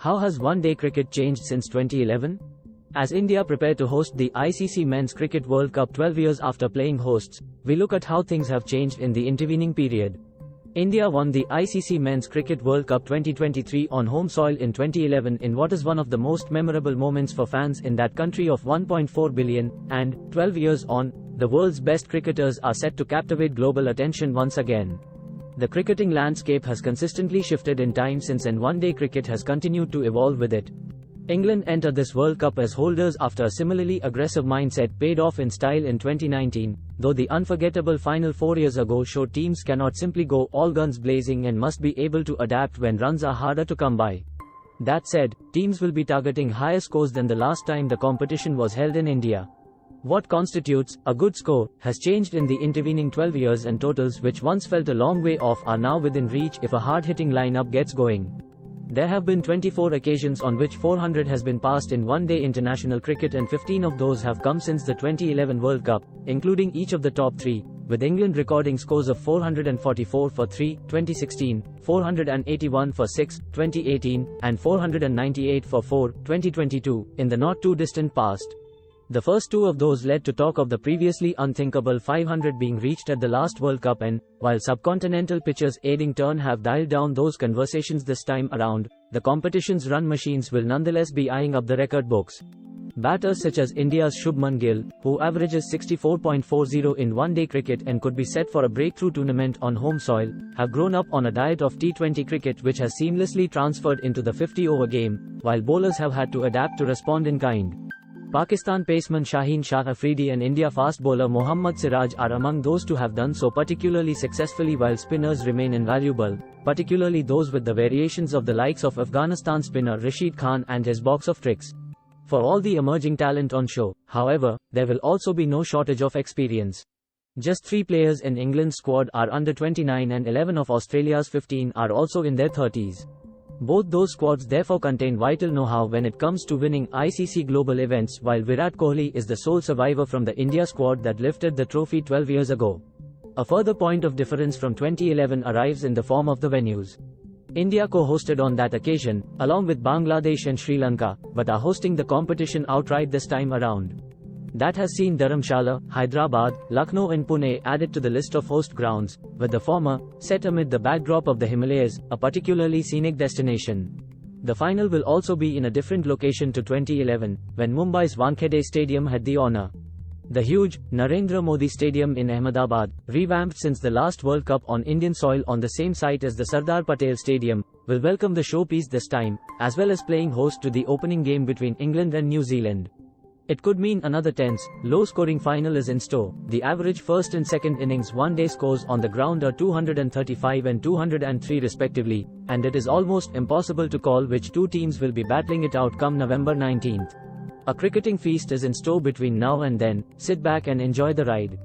How has one-day cricket changed since 2011? As India prepare to host the ICC Men's Cricket World Cup 12 years after playing hosts, we look at how things have changed in the intervening period. India won the ICC Men's Cricket World Cup 2023 on home soil in 2011 in what is one of the most memorable moments for fans in that country of 1.4 billion, and, 12 years on, the world's best cricketers are set to captivate global attention once again. The cricketing landscape has consistently shifted in time since, and one-day cricket has continued to evolve with it. England entered this World Cup as holders after a similarly aggressive mindset paid off in style in 2019, though the unforgettable final 4 years ago showed teams cannot simply go all guns blazing and must be able to adapt when runs are harder to come by. That said, teams will be targeting higher scores than the last time the competition was held in India. What constitutes a good score has changed in the intervening 12 years, and totals which once felt a long way off are now within reach if a hard-hitting lineup gets going. There have been 24 occasions on which 400 has been passed in one-day international cricket, and 15 of those have come since the 2011 World Cup, including each of the top three, with England recording scores of 444 for 3, 2016, 481 for 6, 2018, and 498 for 4, 2022, in the not-too-distant past. The first two of those led to talk of the previously unthinkable 500 being reached at the last World Cup, and, while subcontinental pitches aiding turn have dialed down those conversations this time around, the competition's run machines will nonetheless be eyeing up the record books. Batters such as India's Shubman Gill, who averages 64.40 in one-day cricket and could be set for a breakthrough tournament on home soil, have grown up on a diet of T20 cricket which has seamlessly transferred into the 50-over game, while bowlers have had to adapt to respond in kind. Pakistan paceman Shaheen Shah Afridi and India fast bowler Mohammad Siraj are among those to have done so particularly successfully, while spinners remain invaluable, particularly those with the variations of the likes of Afghanistan spinner Rashid Khan and his box of tricks. For all the emerging talent on show, however, there will also be no shortage of experience. Just 3 players in England's squad are under 29 and 11 of Australia's 15 are also in their 30s. Both those squads therefore contain vital know-how when it comes to winning ICC global events, while Virat Kohli is the sole survivor from the India squad that lifted the trophy 12 years ago. A further point of difference from 2011 arrives in the form of the venues. India co-hosted on that occasion, along with Bangladesh and Sri Lanka, but are hosting the competition outright this time around. That has seen Dharamshala, Hyderabad, Lucknow and Pune added to the list of host grounds, with the former set amid the backdrop of the Himalayas, a particularly scenic destination. The final will also be in a different location to 2011, when Mumbai's Wankhede Stadium had the honor. The huge Narendra Modi Stadium in Ahmedabad, revamped since the last World Cup on Indian soil on the same site as the Sardar Patel Stadium, will welcome the showpiece this time, as well as playing host to the opening game between England and New Zealand. It could mean another tense, low-scoring final is in store. The average first and second innings one-day scores on the ground are 235 and 203 respectively, and it is almost impossible to call which two teams will be battling it out come November 19th. A cricketing feast is in store between now and then. Sit back and enjoy the ride.